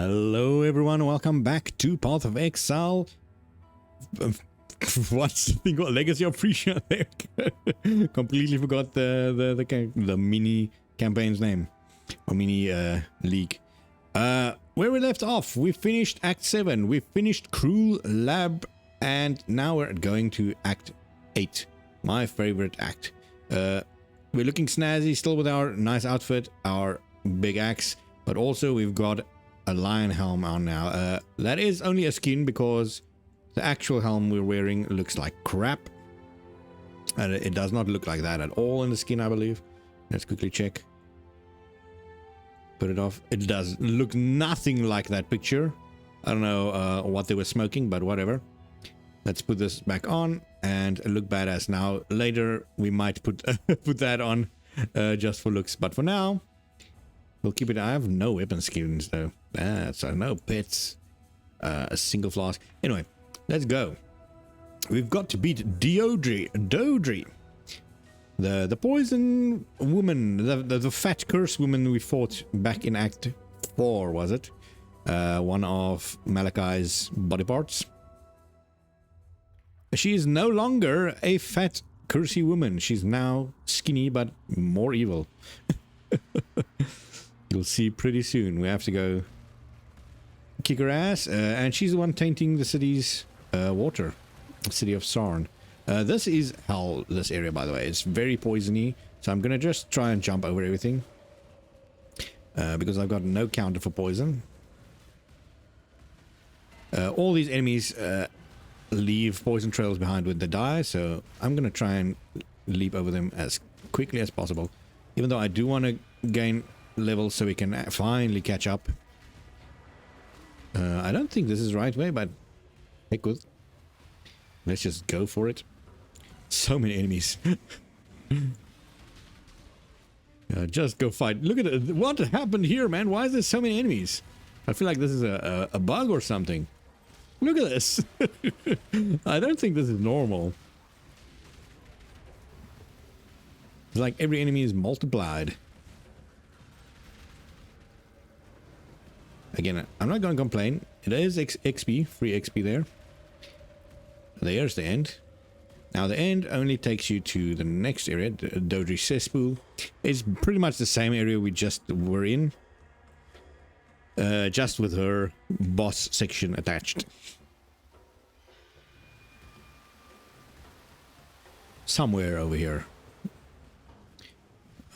Hello everyone, welcome back to Path of Exile. What's the thing called? Legacy of Phrecia there. Completely forgot the mini campaign's name. Or mini league. Where we left off, we finished Act 7, we finished Cruel Lab, and now we're going to Act 8. My favorite act. We're looking snazzy still with our nice outfit, our big axe, but also we've got a lion helm on now. That is only a skin because the actual helm we're wearing looks like crap. And it does not look like that at all in the skin, I believe. Let's quickly check. Put it off. It does look nothing like that picture. I don't know what they were smoking, but whatever. Let's put this back on and look badass. Now, later we might put put that on just for looks, but for now, we'll keep it. I have no weapon skins though. So no pets, a single flask. Anyway, let's go. We've got to beat DOEDRE, the poison woman, the fat curse woman we fought back in Act 4, was it? One of Malachi's body parts. She is no longer a fat cursey woman. She's now skinny but more evil. You'll see pretty soon. We have to go kick her ass, and she's the one tainting the city's water, the city of Sarn. This is hell, this area, by the way. It's very poisony, so I'm gonna just try and jump over everything because I've got no counter for poison. All these enemies leave poison trails behind when they die, so I'm gonna try and leap over them as quickly as possible, even though I do want to gain levels so we can finally catch up. I don't think this is the right way, but heck with. Let's just go for it. So many enemies. Just go fight. Look at it. What happened here, man? Why is there so many enemies? I feel like this is a bug or something. Look at this. I don't think this is normal. It's like every enemy is multiplied. Again, I'm not going to complain. It is XP, free XP there. There's the end. Now the end only takes you to the next area, the DOEDRE cesspool. It's pretty much the same area we just were in. Just with her boss section attached. Somewhere over here.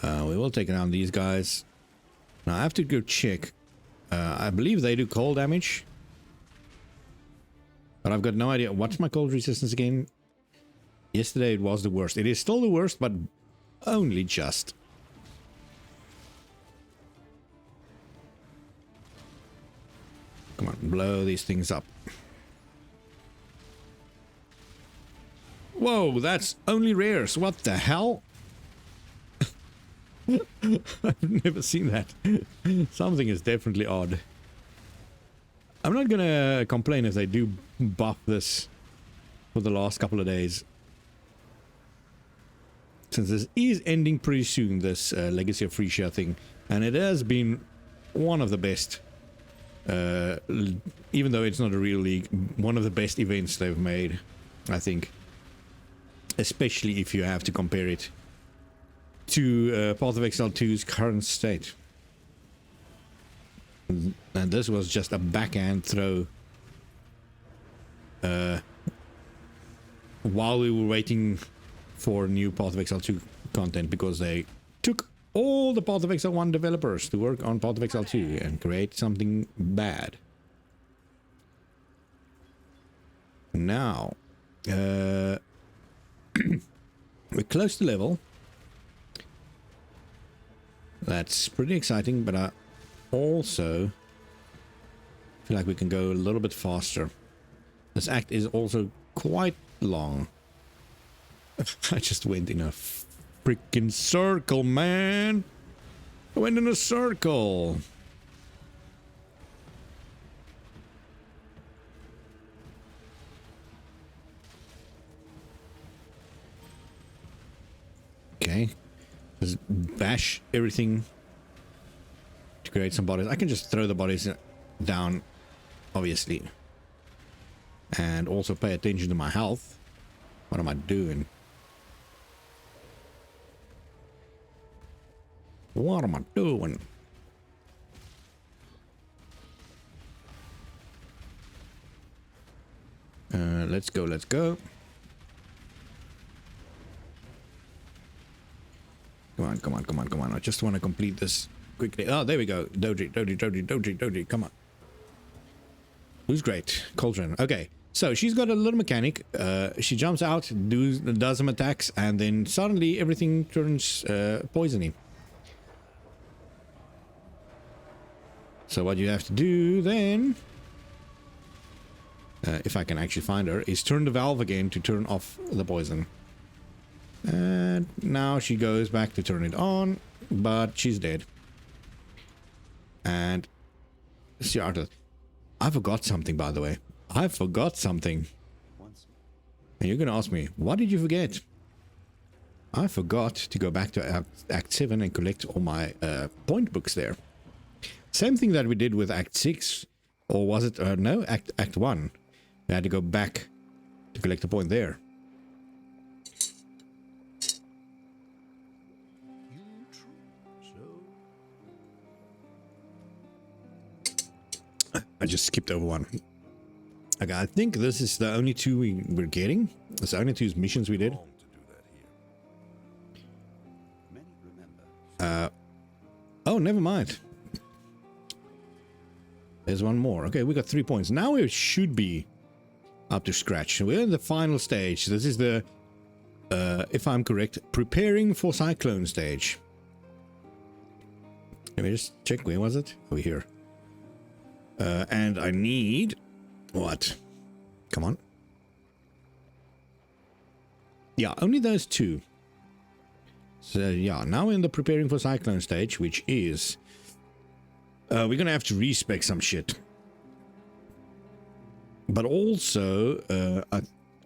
We will take down these guys. Now I have to go check. I believe they do cold damage. But I've got no idea. What's my cold resistance again? Yesterday it was the worst. It is still the worst, but only just. Come on, blow these things up. Whoa, that's only rares. What the hell? I've never seen that. Something is definitely odd. I'm not gonna complain if they do buff this for the last couple of days. Since this is ending pretty soon, this Legacy of Phrecia thing. And it has been one of the best, even though it's not a real league, one of the best events they've made, I think. Especially if you have to compare it to Path of Exile 2's current state. And this was just a backhand throw while we were waiting for new Path of Exile 2 content, because they took all the Path of Exile 1 developers to work on Path of Exile 2 and create something bad. Now, we're close to level. That's pretty exciting, but I also feel like we can go a little bit faster. This act is also quite long. I just went in a freaking circle, man. I went in a circle. Okay. Just bash everything to create some bodies. I can just throw the bodies down, obviously. And also pay attention to my health. What am I doing? What am I doing? Let's go, let's go. Come on, come on, come on, come on. I just want to complete this quickly. Oh, there we go. Doji, come on. Who's great? Cauldron. Okay, so she's got a little mechanic. She jumps out, does some attacks, and then suddenly everything turns poisony. So what you have to do then, if I can actually find her, is turn the valve again to turn off the poison. And now she goes back to turn it on, but she's dead. And see, Arthur, I forgot something, by the way. I forgot something. And you're gonna ask me, what did you forget? I forgot to go back to Act 7 and collect all my point books there. Same thing that we did with Act 6, or was it, no, Act 1. We had to go back to collect a point there. I just skipped over one. Okay, I think this is the only two we're getting. It's the only two missions we did. Oh, never mind. There's one more. Okay, we got 3 points. Now we should be up to scratch. We're in the final stage. This is the, if I'm correct, preparing for cyclone stage. Let me just check. Where was it? Over here. And I need... What? Come on. Yeah, only those two. So, yeah, now we're in the preparing for cyclone stage, which is... we're gonna have to respec some shit. But also,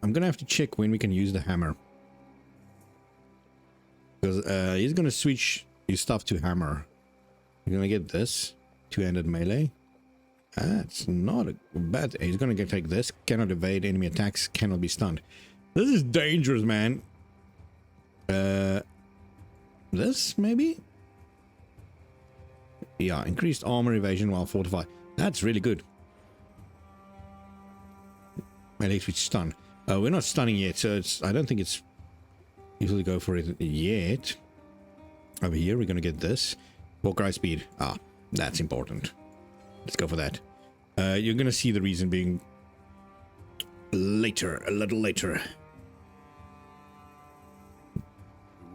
I'm gonna have to check when we can use the hammer. Because he's gonna switch his stuff to hammer. You're gonna get this. Two-handed melee. That's not a bad... He's gonna take this. Cannot evade enemy attacks. Cannot be stunned. This is dangerous, man. This, maybe? Yeah, increased armor evasion while fortified. That's really good. Melee switch stun. We're not stunning yet, so it's... I don't think it's... Usually go for it yet. Over here, we're gonna get this. Walk-right speed. Ah, that's important. Let's go for that. You're gonna see the reason being later, a little later. It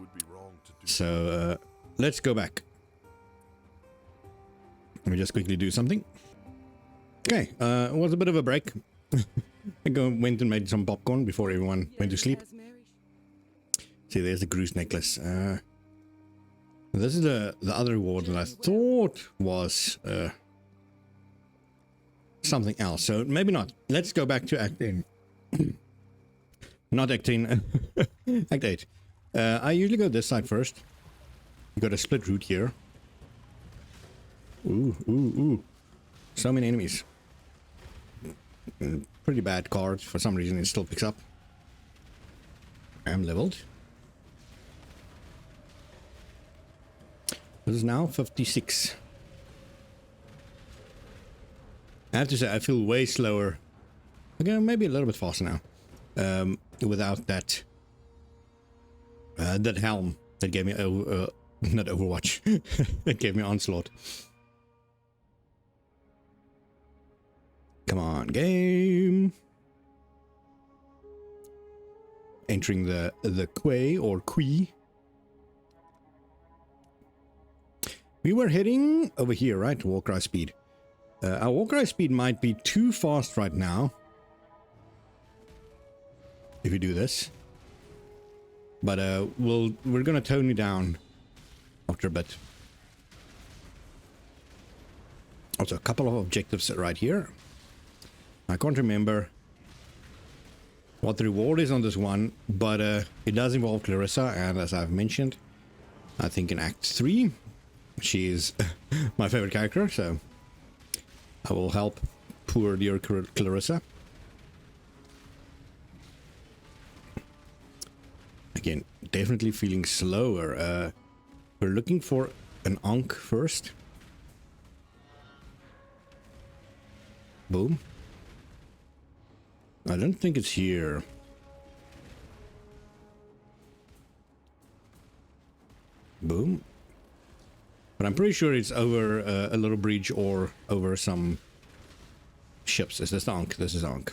would be wrong to do So let's go back. Let me just quickly do something. Okay, it was a bit of a break. I went and made some popcorn before everyone went to sleep. See, there's the Gru's necklace. This is the other reward that I thought was something else. So maybe not. Let's go back to Act 10. Not Act 10. Act 8. I usually go this side first. You got a split route here. Ooh. So many enemies. Pretty bad card. For some reason it still picks up. I'm leveled. This is now 56. I have to say, I feel way slower. Okay, maybe a little bit faster now. Without that... that helm that gave me... not Overwatch. That gave me Onslaught. Come on, game. Entering the quay or quay. We were heading over here, right? Walk-right speed. Our walk-right speed might be too fast right now. If you do this. But we're gonna tone it down after a bit. Also, a couple of objectives right here. I can't remember what the reward is on this one, but it does involve CLARISSA, and as I've mentioned, I think in Act 3, she is my favorite character, so I will help poor dear Clarissa. Again, definitely feeling slower. We're looking for an ANKH first. Boom. I don't think it's here. Boom. But I'm pretty sure it's over a little bridge or over some ships. Is this the ANKH? This is ANKH.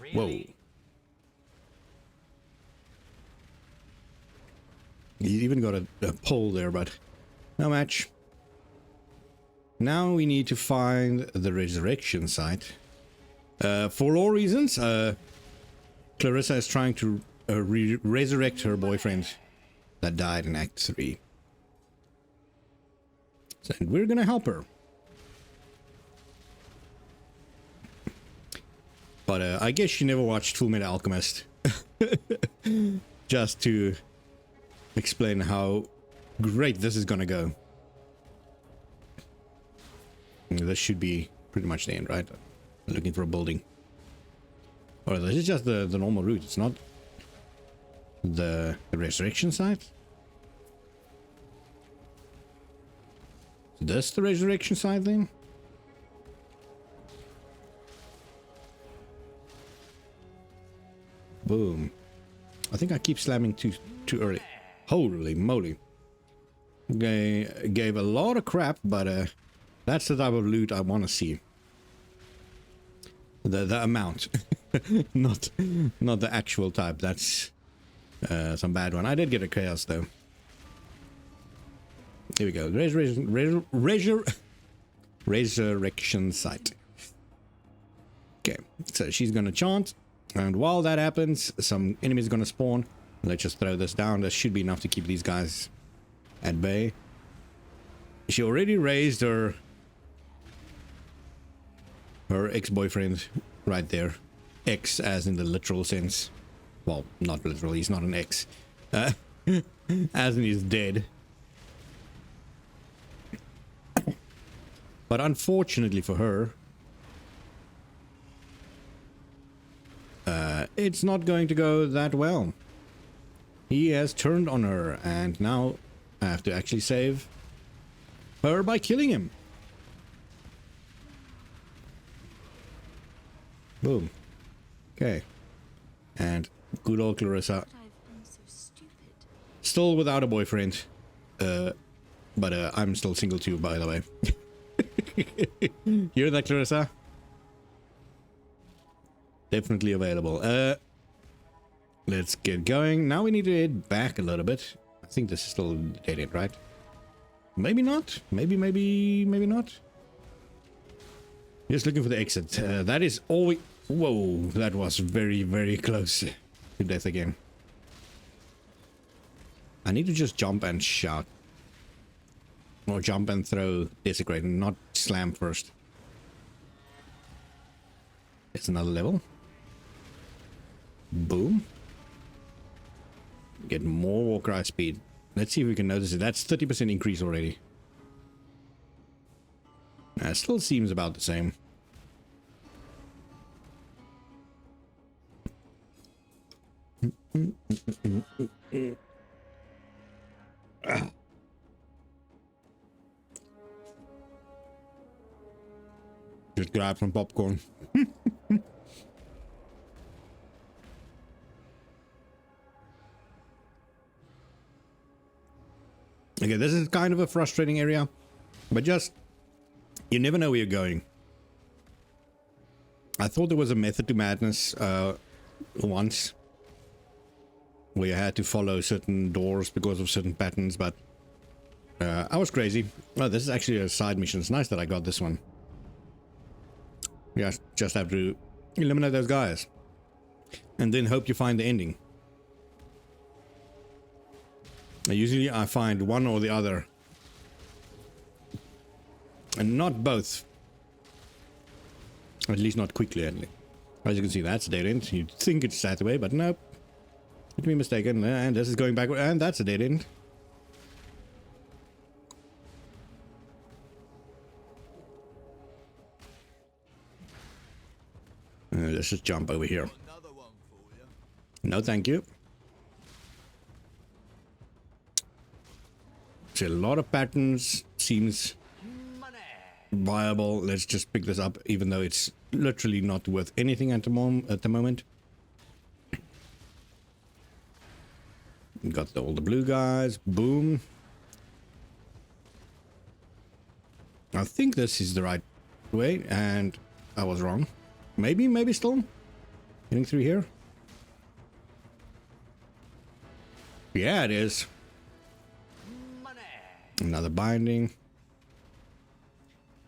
Really? Whoa. You even got a pole there, but no match. Now we need to find the resurrection site. For all reasons, Clarissa is trying to resurrect her boyfriend that died in Act 3. So, and we're gonna help her. But I guess she never watched Fullmetal Alchemist. Just to explain how great this is gonna go. This should be pretty much the end, right? Looking for a building. Or this is just the normal route. It's not the resurrection site. Is this the resurrection site then? Boom. I think I keep slamming too early. Holy moly. Gave a lot of crap, but that's the type of loot I want to see. The amount. not the actual type. That's some bad one. I did get a chaos though. Here we go. Resurrection site. Okay, so she's gonna chant, and while that happens, some enemies are gonna spawn. Let's just throw this down. This should be enough to keep these guys at bay. She already raised her ex-boyfriend right there. Ex as in the literal sense. Well, not literal, he's not an ex. As in he's dead. But unfortunately for her, it's not going to go that well. He has turned on her, and now I have to actually save her by killing him. Boom. Okay. And good old Clarissa. I've been so stupid. Still without a boyfriend. But I'm still single too, by the way. You hear that, Clarissa? Definitely available. Let's get going. Now we need to head back a little bit. I think this is still dead end, right? Maybe not. Maybe not. Just looking for the exit. That is all we... Whoa, that was very, very close to death again. I need to just jump and shout. Or jump and throw Desecrate and not slam first. It's another level. Boom. Get more Warcry speed. Let's see if we can notice it. That's 30% increase already. It still seems about the same. Just grab some popcorn. Okay, this is kind of a frustrating area, but just, you never know where you're going. I thought there was a method to madness once, where you had to follow certain doors because of certain patterns, but I was crazy. Oh, this is actually a side mission. It's nice that I got this one. Yeah, just have to eliminate those guys, and then hope you find the ending. Usually I find one or the other, and not both. At least not quickly, at least. As you can see, that's a dead end. You'd think it's that way, but nope. Could be mistaken. And this is going backward, and that's a dead end. Let's just jump over here. No, thank you. So a lot of patterns seems viable. Let's just pick this up, even though it's literally not worth anything at the moment. Got all the blue guys. Boom. I think this is the right way, and I was wrong. Maybe still getting through here. Yeah, it is. Another binding.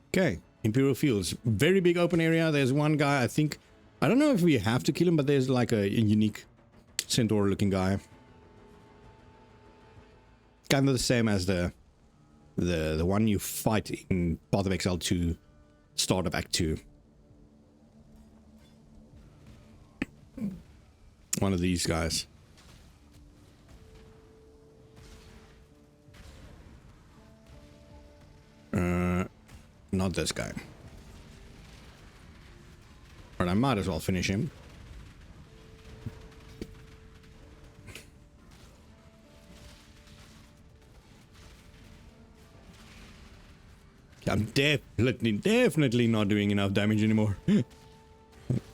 Okay, Imperial Fields. Very big open area. There's one guy, I think. I don't know if we have to kill him, but there's like a unique centaur looking guy. Kind of the same as the one you fight in Path of Exile 2, start of Act 2. One of these guys. Not this guy. But I might as well finish him. I'm definitely not doing enough damage anymore.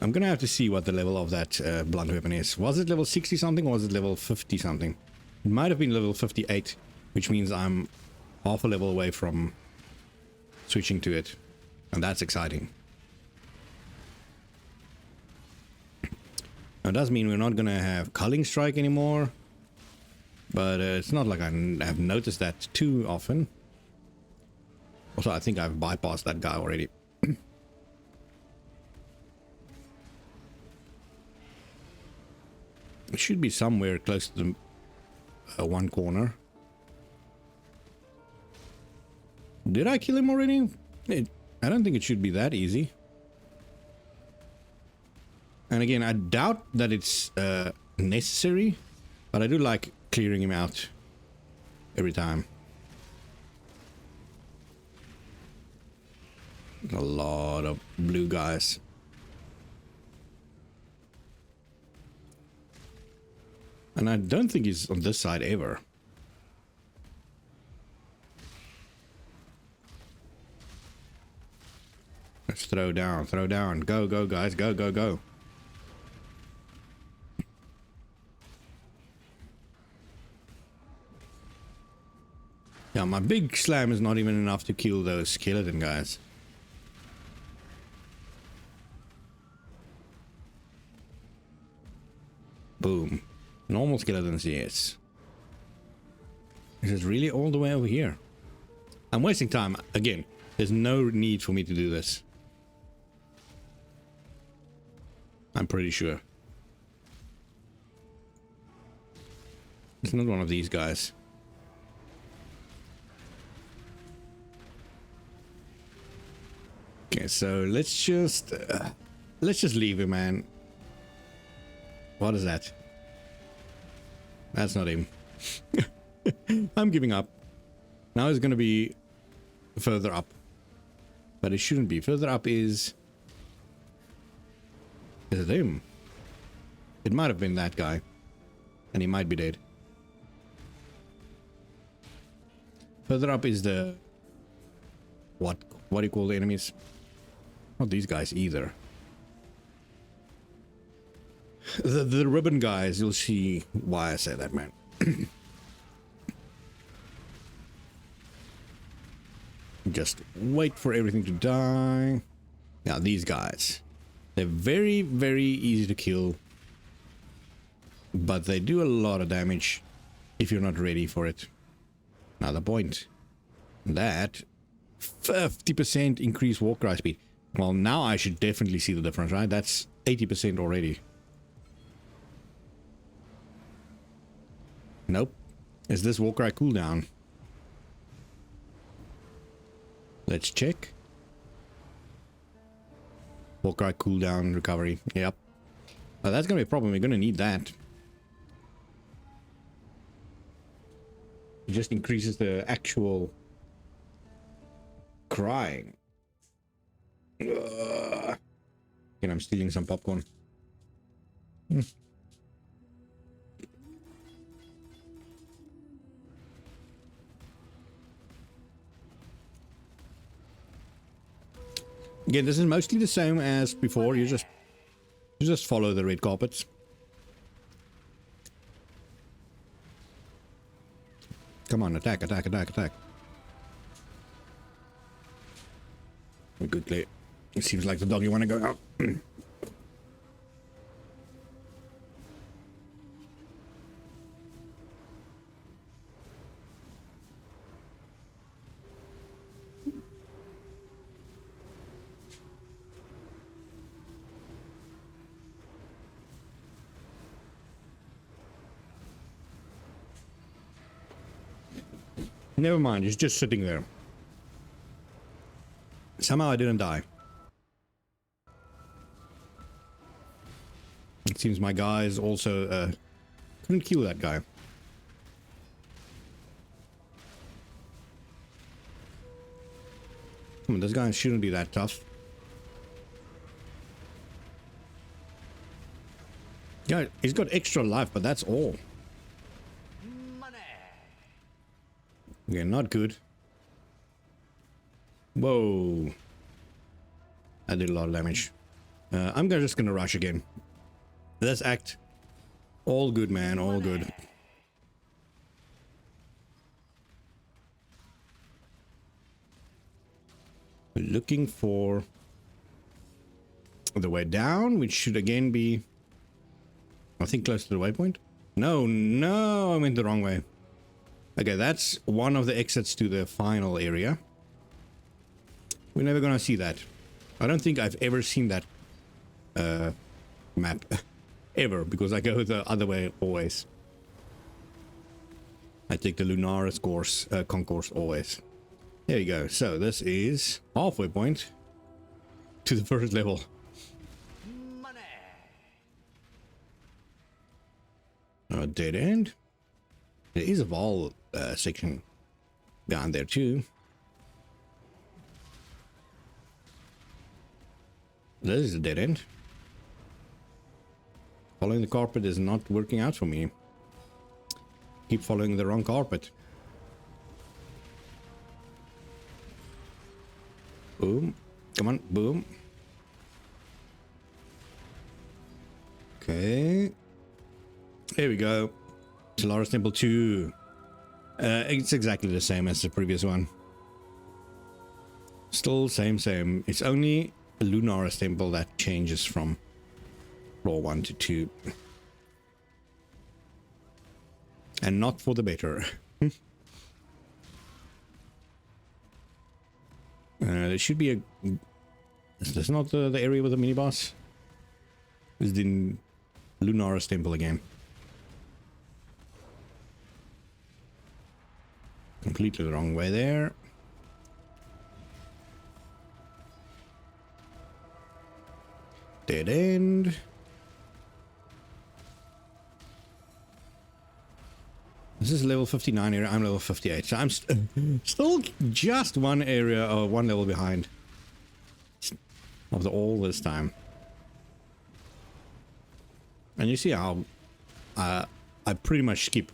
I'm gonna have to see what the level of that blunt weapon is. Was it level 60 something or was it level 50 something? It might have been level 58, which means I'm half a level away from switching to it, and that's exciting. Now, it does mean we're not gonna have Culling Strike anymore, but it's not like I have noticed that too often. Also, I think I've bypassed that guy already. It should be somewhere close to the one corner. Did I kill him already? I don't think it should be that easy. And again, I doubt that it's necessary, but I do like clearing him out every time. A lot of blue guys. And I don't think he's on this side ever. Let's throw down, throw down. Go, go, guys. Go, go, go. Yeah, my big slam is not even enough to kill those skeleton guys. Boom. Normal skeletons, yes. This is really all the way over here. I'm wasting time. Again, there's no need for me to do this. I'm pretty sure. It's not one of these guys. Okay, so let's just leave him, man. What is that? That's not him. I'm giving up. Now it's gonna be further up, but it shouldn't be. Further up is it him? It might have been that guy, and he might be dead. Further up is the what do you call the enemies? Not these guys either. The ribbon guys, you'll see why I say that, man. Just wait for everything to die. Yeah, these guys. They're very, very easy to kill. But they do a lot of damage if you're not ready for it. Now the point. That 50% increased walk cry speed. Well, now I should definitely see the difference, right? That's 80% already. Nope. Is this Warcry cooldown? Let's check. Warcry cooldown recovery. Yep. Well, that's gonna be a problem. We're gonna need that. It just increases the actual crying. Okay, and I'm stealing some popcorn. Again, this is mostly the same as before. You just follow the red carpets. Come on, attack, attack, attack, attack. Good play. It seems like the dog you want to go out. Never mind, he's just sitting there. Somehow I didn't die. It seems my guys also couldn't kill that guy. Come on, this guy shouldn't be that tough. Yeah, he's got extra life, but that's all. Okay, not good. Whoa. I did a lot of damage. I'm just gonna rush again. Let's act. All good, man. All good. Looking for the way down, which should again be, I think, close to the waypoint. No, I went the wrong way. Okay, that's one of the exits to the final area. We're never gonna see that. I don't think I've ever seen that map. Ever, because I go the other way always. I take the Lunaris course, concourse always. There you go. So this is halfway point to the first level. A dead end. There is a vault section down there too. This is a dead end. Following the carpet is not working out for me. Keep following the wrong carpet. Boom. Come on, boom. Okay. There we go. Solaris Temple 2. It's exactly the same as the previous one. Still same. It's only a Lunaris Temple that changes from floor 1 to 2. And not for the better. There should be a... Is this not the area with the mini-boss? This is the Lunaris Temple again. Completely the wrong way there. Dead end. This is level 59 area. I'm level 58. So I'm still just one area or one level behind after all this time. And you see how I pretty much skip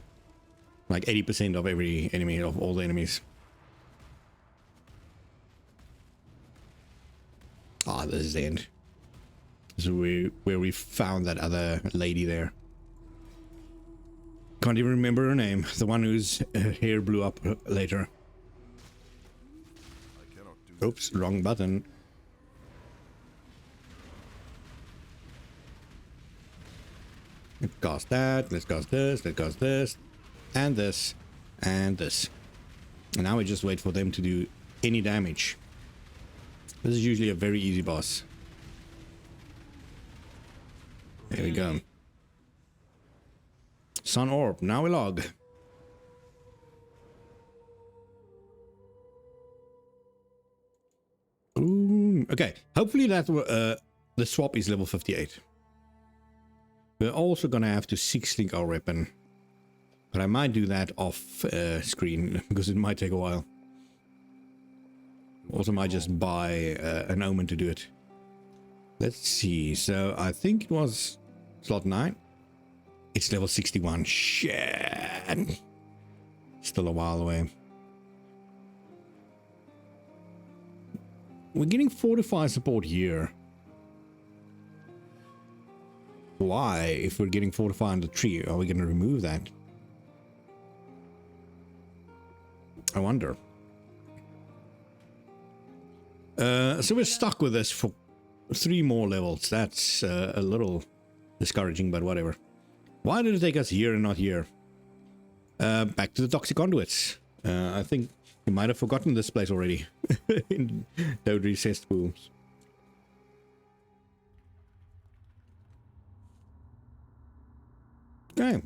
like 80% of every enemy, of all the enemies. Ah, this is the end. This is where we found that other lady there. Can't even remember her name. The one whose hair blew up later. I cannot do Oops, wrong button. Let's cast that. Let's cast this. Let's cast this. And this. And this. And now we just wait for them to do any damage. This is usually a very easy boss. There we go. Sun Orb, now we log. Ooh, okay, hopefully that the swap is level 58. We're also gonna have to 6-link our weapon. But I might do that off screen, because it might take a while. Also might just buy an omen to do it. Let's see. So I think it was slot 9. It's level 61. Shit. Still a while away. We're getting fortified support here. Why? If we're getting fortified on the tree, are we going to remove that? I wonder. So we're stuck with this for 3 more levels. That's a little discouraging, but whatever. Why did it take us here and not here? Back to the toxic conduits. I think you might have forgotten this place already. In DOEDRE cesspools. Okay.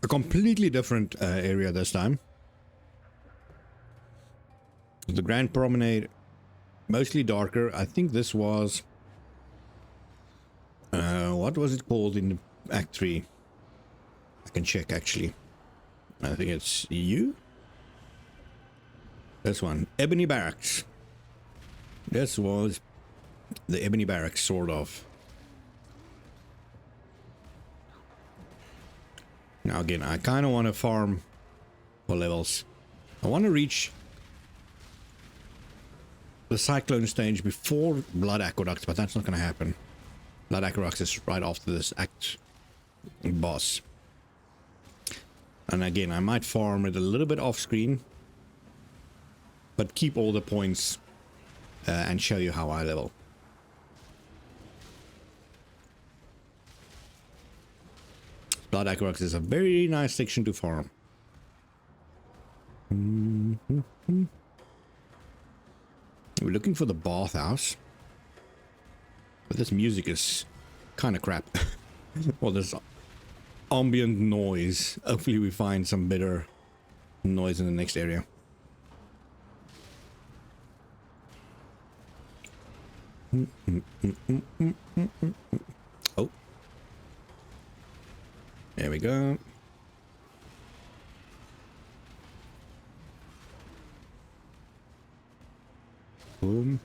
A completely different area this time. The Grand Promenade, mostly darker. I think this was... what was it called in Act 3? I can check, actually. I think it's you? This one. Ebony Barracks. This was the Ebony Barracks, sort of. Now again, I kind of want to farm for levels. I want to reach the Cyclone stage before Blood Aqueducts, but that's not going to happen. Blood Aqueducts is right after this Act boss. And again, I might farm it a little bit off screen, but keep all the points and show you how I level. Blood Aqueducts is a very nice section to farm. We're looking for the bathhouse, but this music is kind of crap. Well, there's ambient noise. Hopefully we find some better noise in the next area. Oh. There we go. Boom.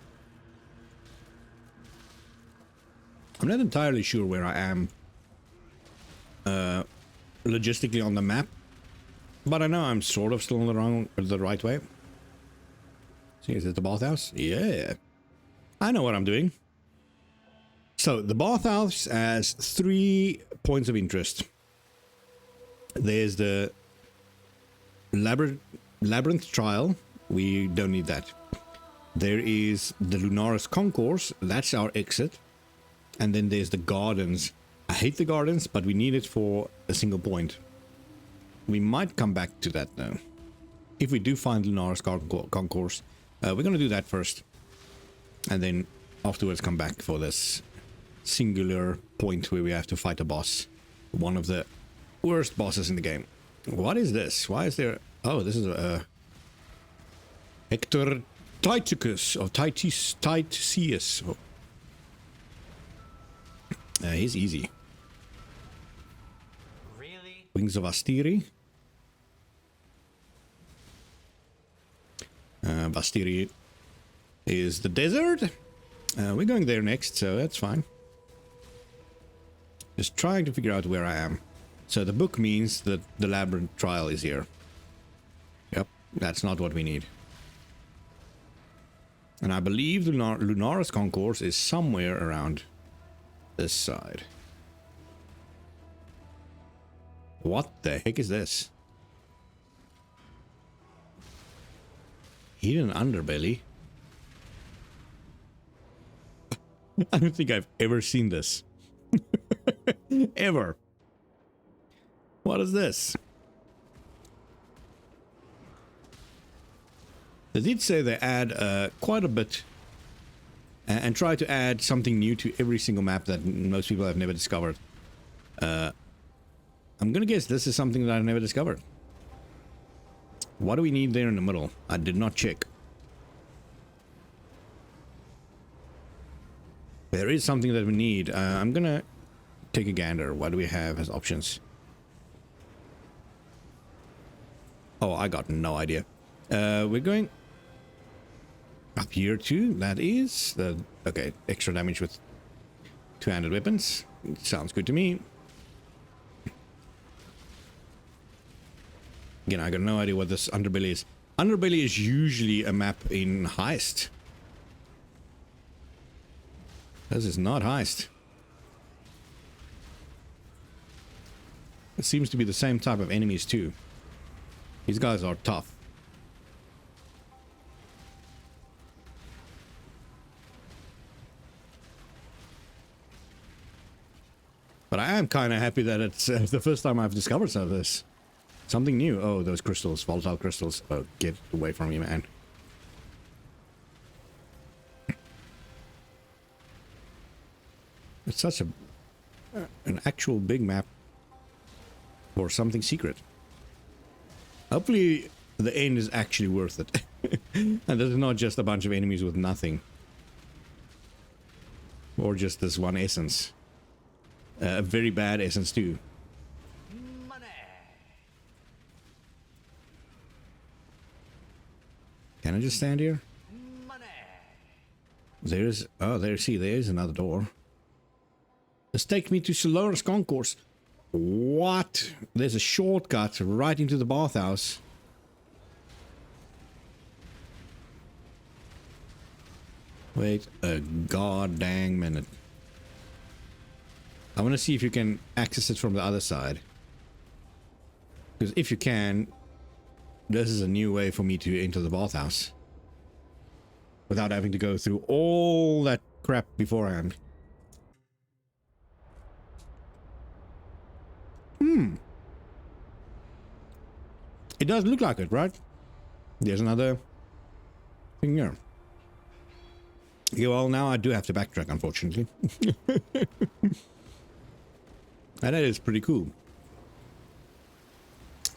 I'm not entirely sure where I am logistically on the map, but I know I'm sort of still on the right way. See, is it the bathhouse? Yeah. I know what I'm doing. So, the bathhouse has 3 points of interest. There's the Labyrinth Trial. We don't need that. There is the Lunaris Concourse. That's our exit. And then there's the Gardens. I hate the Gardens, but we need it for a single point. We might come back to that, though. If we do find Lunaris Concourse, we're going to do that first. And then afterwards come back for this singular point where we have to fight a boss. One of the worst bosses in the game. What is this? Why is there... Oh, this is a... Hector Titicus of Titius. Oh. He's easy. Really? Wings of Astiri. Astiri is the desert. We're going there next, so that's fine. Just trying to figure out where I am. So the book means that the Labyrinth Trial is here. Yep, that's not what we need. And I believe the Lunaris Concourse is somewhere around this side. What the heck is this? Hidden underbelly? I don't think I've ever seen this. Ever. What is this? They did say they add quite a bit and try to add something new to every single map that most people have never discovered. I'm gonna guess this is something that I've never discovered. What do we need there in the middle? I did not check. There is something that we need. I'm gonna take a gander. What do we have as options? Oh, I got no idea. We're going up here too. That is okay. Extra damage with two-handed weapons. Sounds good to me. Again, I got no idea what this underbelly is. Underbelly is usually a map in Heist. This is not Heist. It seems to be the same type of enemies too. These guys are tough. But I am kind of happy that it's the first time I've discovered some of this. Something new. Oh, those crystals. Volatile crystals. Oh, get away from me, man. It's such an actual big map for something secret. Hopefully the end is actually worth it. And there's not just a bunch of enemies with nothing. Or just this one essence. A very bad essence too. Can I just stand here? There's... Oh, there's another door. This takes me to Solaris Concourse. What? There's a shortcut right into the bathhouse. Wait a goddamn minute. I want to see if you can access it from the other side. Because if you can, this is a new way for me to enter the bathhouse. Without having to go through all that crap beforehand. It does look like it, right? There's another thing here. Yeah, well, now I do have to backtrack, unfortunately. And that is pretty cool.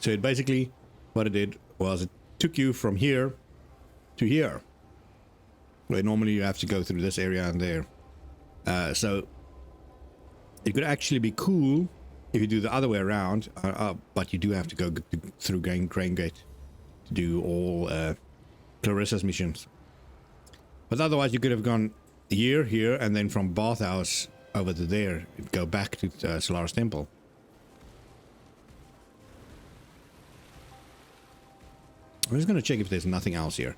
So it basically, what it did was it took you from here to here. Where normally you have to go through this area and there. So it could actually be cool if you do the other way around, but you do have to go through Grain Gate to do all CLARISSA's missions. But otherwise you could have gone here, and then from Bathhouse over to there, go back to Solaris Temple. I'm just going to check if there's nothing else here.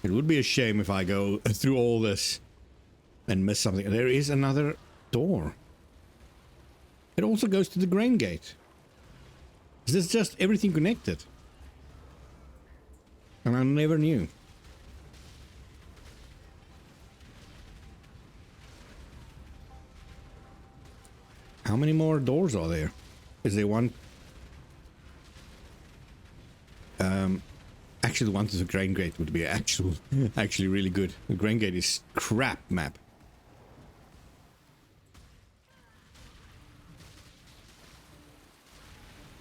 It would be a shame if I go through all this and miss something. There is another door. It also goes to the Grain Gate. Is this just everything connected? And I never knew. How many more doors are there? Is there one? Actually, the one to the Grain Gate would be actually really good. The Grain Gate is crap map.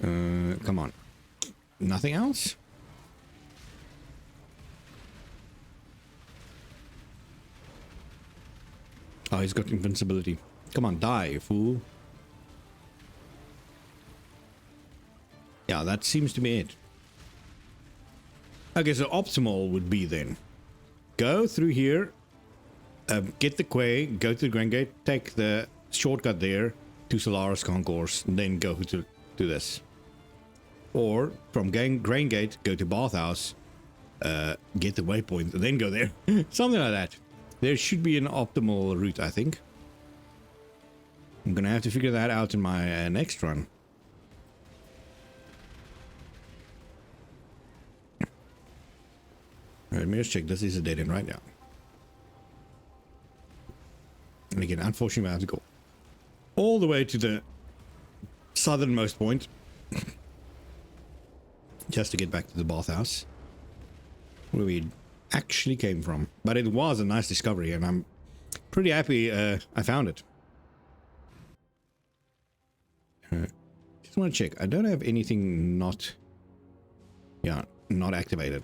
Come on. Nothing else? Oh, he's got invincibility. Come on, die, you fool. Yeah, that seems to be it. Okay, so optimal would be then go through here, get the quay, go to the Grain Gate, take the shortcut there to Solaris Concourse, and then go to this. Or from Grain Gate, go to Bathhouse, get the waypoint, and then go there. Something like that. There should be an optimal route, I think. I'm gonna have to figure that out in my next run. Let me just check. This is a dead end right now. And again, unfortunately, I have to go all the way to the southernmost point just to get back to the bathhouse where we actually came from. But it was a nice discovery, and I'm pretty happy I found it. Just want to check. I don't have anything not activated.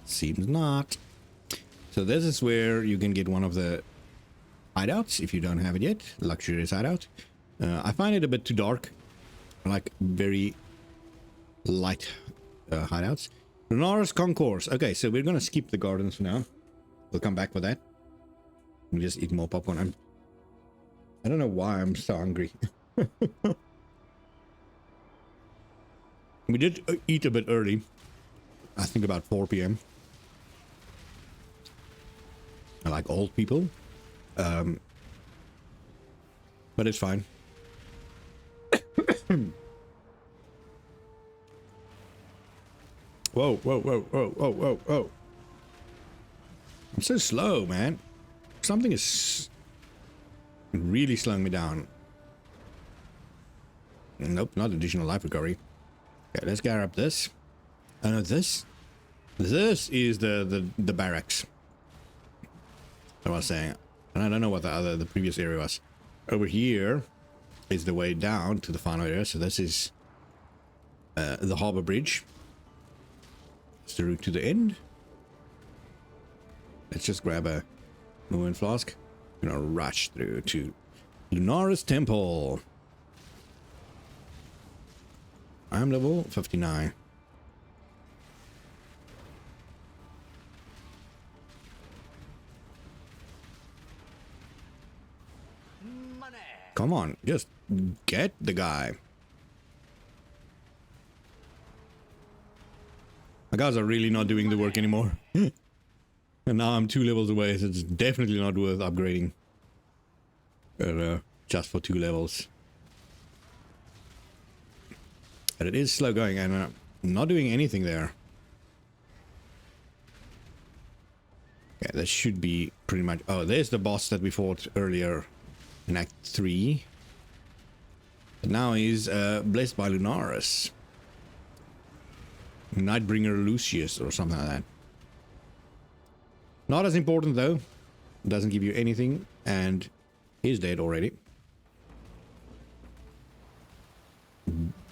Seems not. So this is where you can get one of the hideouts if you don't have it yet. Luxurious hideout. I find it a bit too dark. Like very light hideouts. Lunaris Concourse. Okay, so we're gonna skip the gardens for now. We'll come back for that. We just eat more popcorn. I don't know why I'm so hungry. We did eat a bit early. I think about 4 p.m. I like old people. But it's fine. Whoa, whoa, whoa, whoa, whoa, whoa, whoa. I'm so slow, man. Something is really slowing me down. Nope, not additional life recovery. Okay, let's gather up this. Oh no, this is the barracks. I was saying, and I don't know what the previous area was. Over here is the way down to the final area. So this is the harbor bridge. It's the route to the end. Let's just grab a movement flask. I'm gonna rush through to Lunaris Temple. I'm level 59. Money. Come on, just get the guy. My guys are really not doing the work anymore. And now I'm 2 levels away, so it's definitely not worth upgrading. Just for 2 levels. But it is slow going, and I'm not doing anything there. Okay, that should be pretty much... Oh, there's the boss that we fought earlier in Act 3. But now he's blessed by Lunaris. Nightbringer Lucius or something like that. Not as important though. Doesn't give you anything, and he's dead already.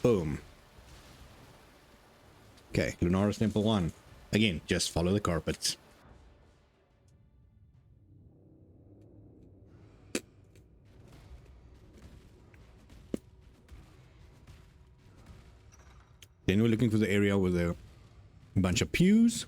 Boom. Okay, Lunaris Temple 1. Again, just follow the carpets. Then we're looking for the area with a bunch of pews.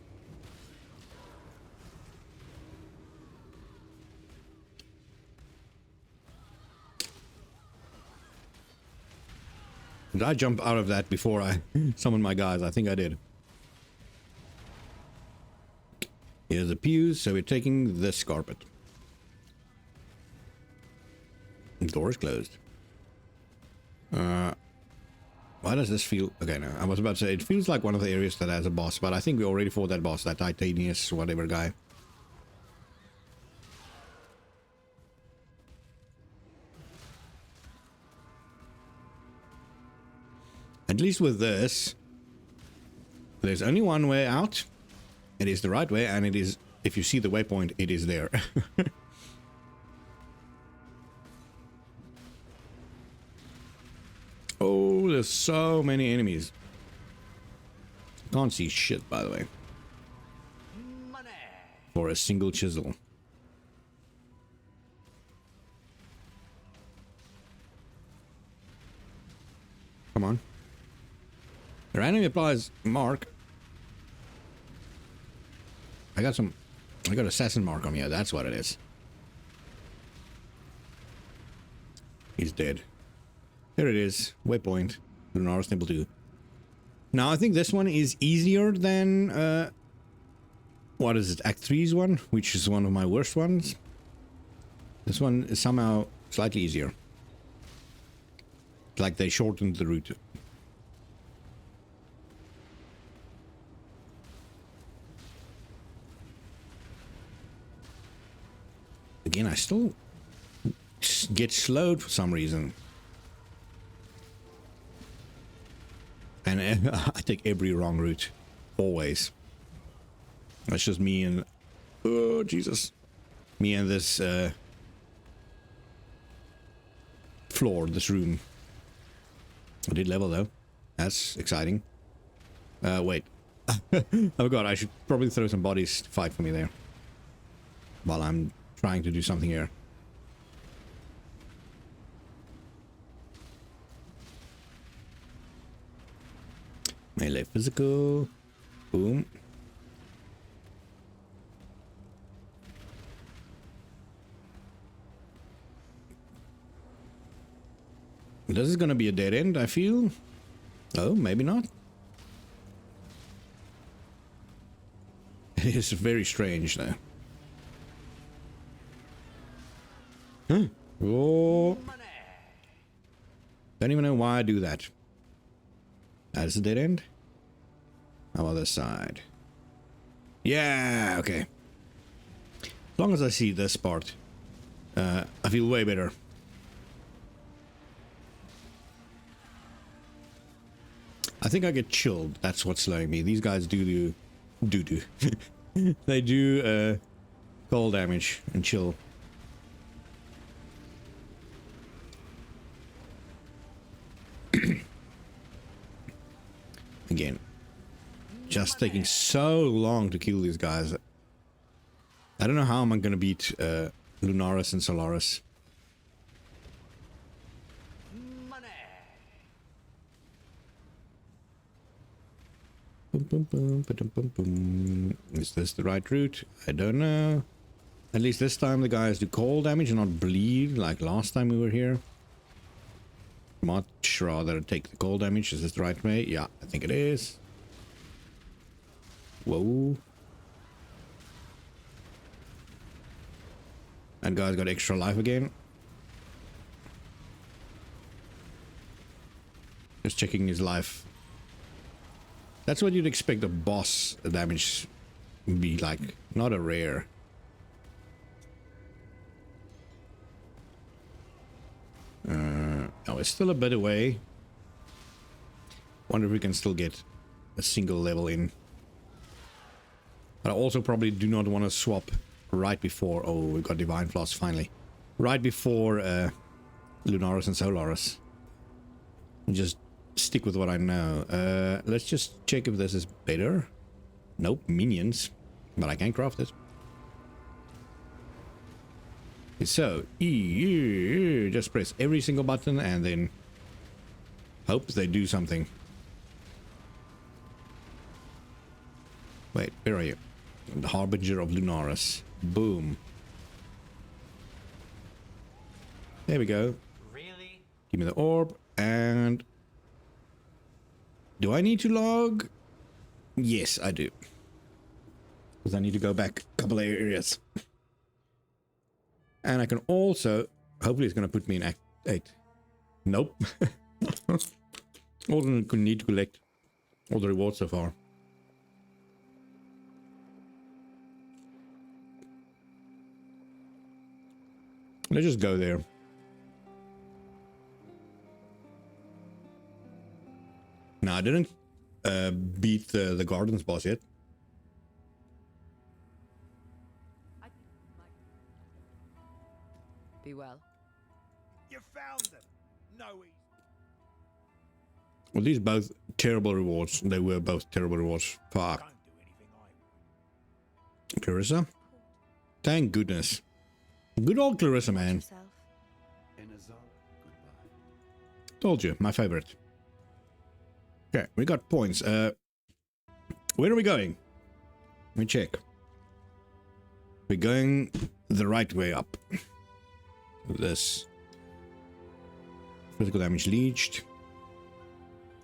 Did I jump out of that before I summoned my guys? I think I did. Here's the pews, so we're taking this carpet. The door is closed. Why does this feel... Okay, no, I was about to say, it feels like one of the areas that has a boss, but I think we already fought that boss, that Titanius whatever guy. At least with this, there's only one way out. It is the right way, and it is, if you see the waypoint, it is there. Oh, there's so many enemies. Can't see shit, by the way. Money. For a single chisel. Come on. Randomly applies mark. I got assassin mark on me. That's what it is. He's dead. Here it is. Waypoint. Lunaris Temple 2. Now, I think this one is easier than... what is it? Act 3's one? Which is one of my worst ones. This one is somehow slightly easier. Like they shortened the route. Again, I still get slowed for some reason. And I take every wrong route. Always. That's just me and... Oh, Jesus. Me and this floor, this room. I did level though. That's exciting. Wait. Oh god, I should probably throw some bodies to fight for me there. While I'm trying to do something here. Melee physical. Boom. This is gonna be a dead end, I feel. Oh, maybe not. It is very strange though. Huh. Oh. Don't even know why I do that. That is a dead end. How about this side? Yeah, okay. As long as I see this part, I feel way better. I think I get chilled. That's what's slowing me. These guys do. They do cold damage and chill. Again, just taking so long to kill these guys. I don't know how I'm gonna beat Lunaris and Solaris. Boom, boom, boom, boom, boom, boom. Is this the right route? I don't know. At least this time the guys do cold damage and not bleed like last time we were here. Much rather take the cold damage. Is this the right way? Yeah, I think it is. Whoa. That guy's got extra life again. Just checking his life. That's what you'd expect a boss damage be like, not a rare. Oh, it's still a bit away. Wonder if we can still get a single level in. But I also probably do not want to swap right before... Oh, we got Divine Floss finally. Right before Lunaris and Solaris. And just stick with what I know. Let's just check if this is better. Nope, minions. But I can craft it. So, just press every single button and then hope they do something. Wait, where are you? The Harbinger of Lunaris. Boom. There we go. Really? Give me the orb and... Do I need to log? Yes, I do. Because I need to go back a couple of areas. And I can also... Hopefully it's going to put me in Act 8. Nope. Also need to collect all the rewards so far. Let's just go there. No, I didn't beat the Gardens boss yet. Be well. You found them. No easy. Well, these both terrible rewards. They were both terrible rewards. Fuck. Can't do anything I Clarissa? Thank goodness. Good old Clarissa, man. Yourself. In a zone. Goodbye. Told you, my favorite. Okay, we got points. Where are we going? Let me check. We're going the right way up. This physical damage leached,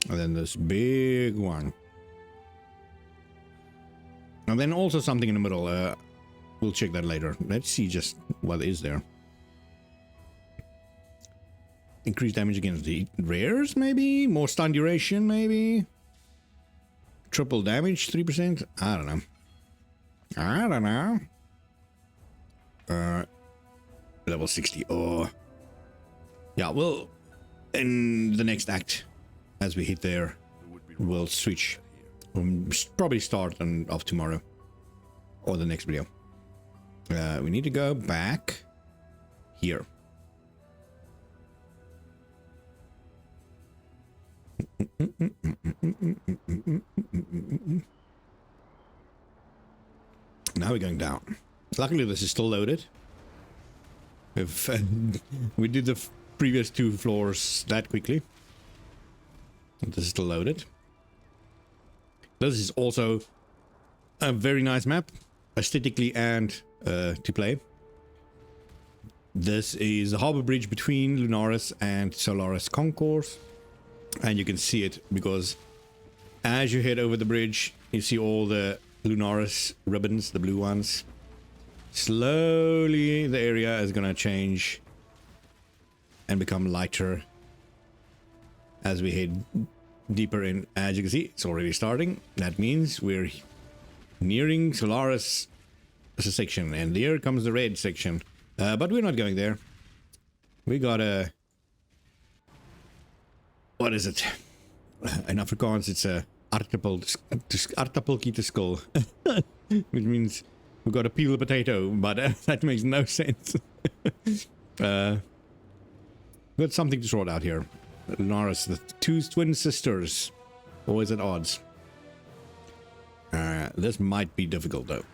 and then this big one, and then also something in the middle. We'll check that later. Let's see just what is there. Increased damage against the rares, maybe more stun duration, maybe triple damage, 3%. I don't know. Level 60. Oh, yeah. Well, in the next act, as we hit there, we'll switch. We'll probably start off tomorrow or the next video. We need to go back here. Now we're going down. Luckily, this is still loaded. If we did the previous 2 floors that quickly. This is still loaded. This is also a very nice map, aesthetically and to play. This is the harbor bridge between Lunaris and Solaris Concourse, and you can see it because as you head over the bridge, you see all the Lunaris ribbons, the blue ones. Slowly the area is gonna change and become lighter as we head deeper in. As you can see, it's already starting. That means we're nearing Solaris section, and here comes the red section. But we're not going there. We got a... What is it? In Afrikaans, it's a aardappeltjie te skull. Which means we got to peel the potato, but that makes no sense. Got something to sort out here. Lunaris, the two twin sisters. Always at odds. This might be difficult though.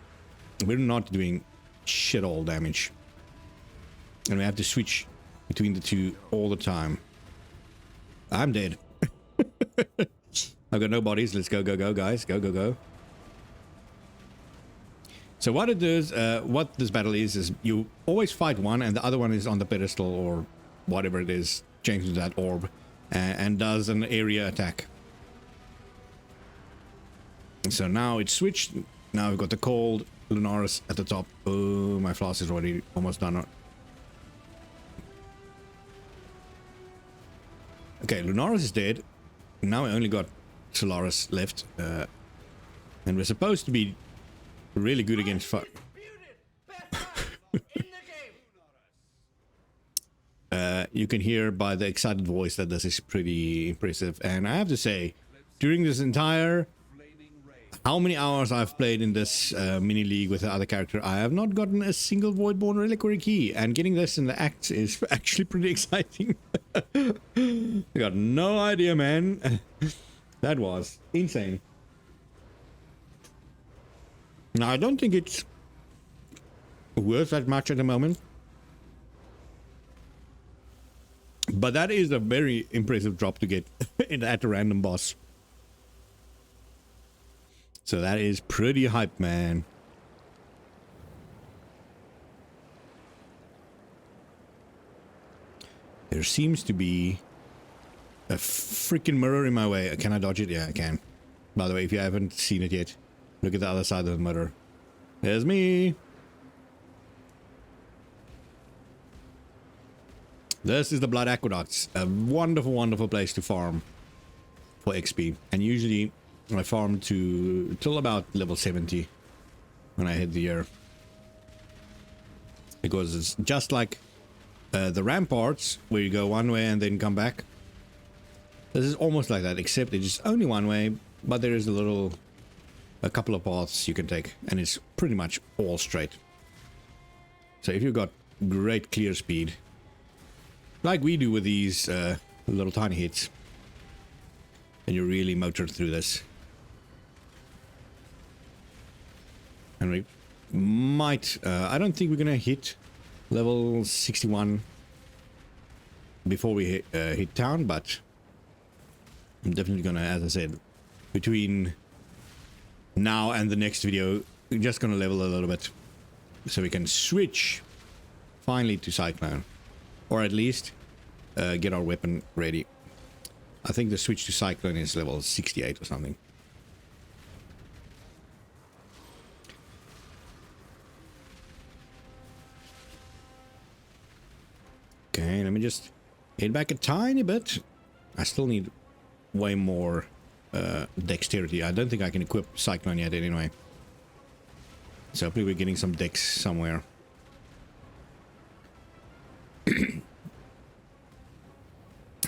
We're not doing shit all damage. And we have to switch between the two all the time. I'm dead. I've got no bodies. Let's go, go, go, guys. Go, go, go. So what it does, what this battle is you always fight one and the other one is on the pedestal or whatever it is, changes that orb, and does an area attack. So now it's switched. Now we've got the cold Lunaris at the top. Oh, my flask is already almost done. Okay, Lunaris is dead. Now I only got Solaris left. And we're supposed to be really good against you can hear by the excited voice that this is pretty impressive. And I have to say, during this entire... How many hours I've played in this mini league with the other character, I have not gotten a single Voidborn Reliquary key, and getting this in the acts is actually pretty exciting. I got no idea, man. That was insane. Now, I don't think it's worth that much at the moment. But that is a very impressive drop to get at a random boss. So that is pretty hype, man. There seems to be a freaking mirror in my way. Can I dodge it? Yeah, I can. By the way, if you haven't seen it yet, look at the other side of the mirror. There's me. This is the Blood Aqueducts. A wonderful, wonderful place to farm for XP. And usually... I farmed till about level 70 when I hit the year. Because it's just like the ramparts, where you go one way and then come back. This is almost like that, except it's only one way, but there is a couple of paths you can take, and it's pretty much all straight. So if you've got great clear speed, like we do with these little tiny hits, and you really motor through this. And we might... I don't think we're gonna hit level 61 before we hit town, but I'm definitely gonna, as I said, between now and the next video, we're just gonna level a little bit so we can switch finally to Cyclone, or at least get our weapon ready. I think the switch to Cyclone is level 68 or something. Okay, let me just head back a tiny bit. I still need way more dexterity. I don't think I can equip Cyclone yet anyway. So hopefully we're getting some dex somewhere. So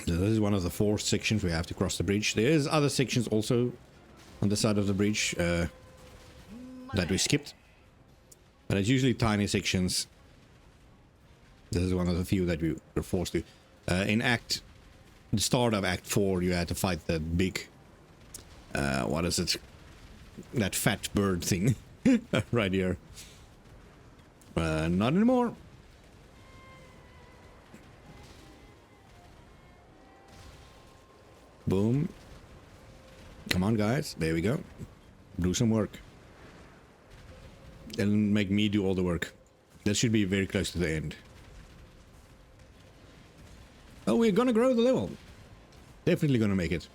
this is one of the 4 sections we have to cross the bridge. There's other sections also on the side of the bridge that we skipped. But it's usually tiny sections. This is one of the few that we were forced to. In the start of Act 4, you had to fight the big... what is it? That fat bird thing. Right here. Not anymore. Boom. Come on, guys. There we go. do some work. And make me do all the work. That should be very close to the end. Oh, we're gonna grow the level. Definitely gonna make it.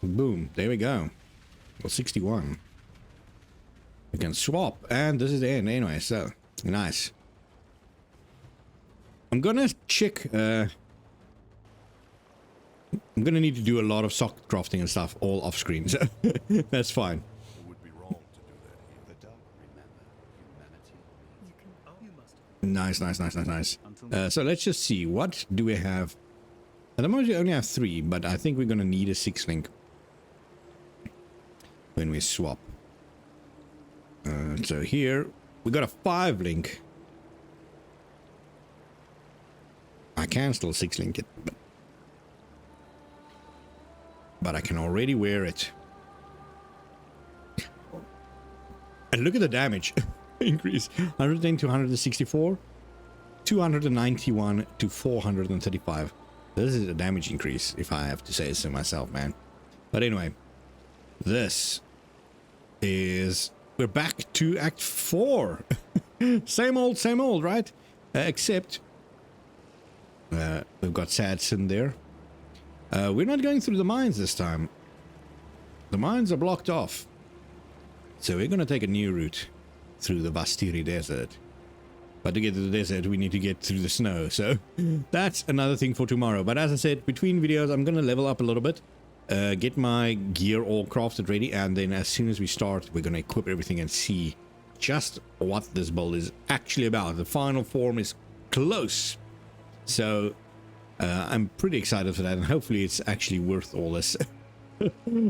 Boom, there we go. Well, 61. We can swap, and this is the end anyway, so nice. I'm gonna check, I'm gonna need to do a lot of sock crafting and stuff all off screen, so that's fine. It would be wrong to do that here. The dark remember humanity. You must. Nice. So let's just see, what do we have? At the moment we only have 3, but I think we're gonna need a 6 link when we swap. So here we got a 5 link. I can still 6 link it, but I can already wear it. And look at the damage increase: 110 to 164, 291 to 435. This is a damage increase, if I have to say so myself, man. But anyway, this is, we're back to Act 4. Same old, right? Except we've got Sadson there. We're not going through the mines this time. The mines are blocked off. So we're going to take a new route through the Vastiri Desert. But to get to the desert, we need to get through the snow. So that's another thing for tomorrow. But as I said, between videos, I'm going to level up a little bit. Get my gear all crafted ready. And then as soon as we start, we're going to equip everything and see just what this build is actually about. The final form is close. So I'm pretty excited for that. And hopefully it's actually worth all this.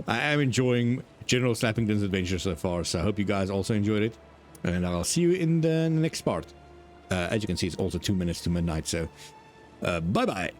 I am enjoying General Slappington's adventure so far. So I hope you guys also enjoyed it. And I'll see you in the next part. As you can see, it's also 2 minutes to midnight, so bye-bye.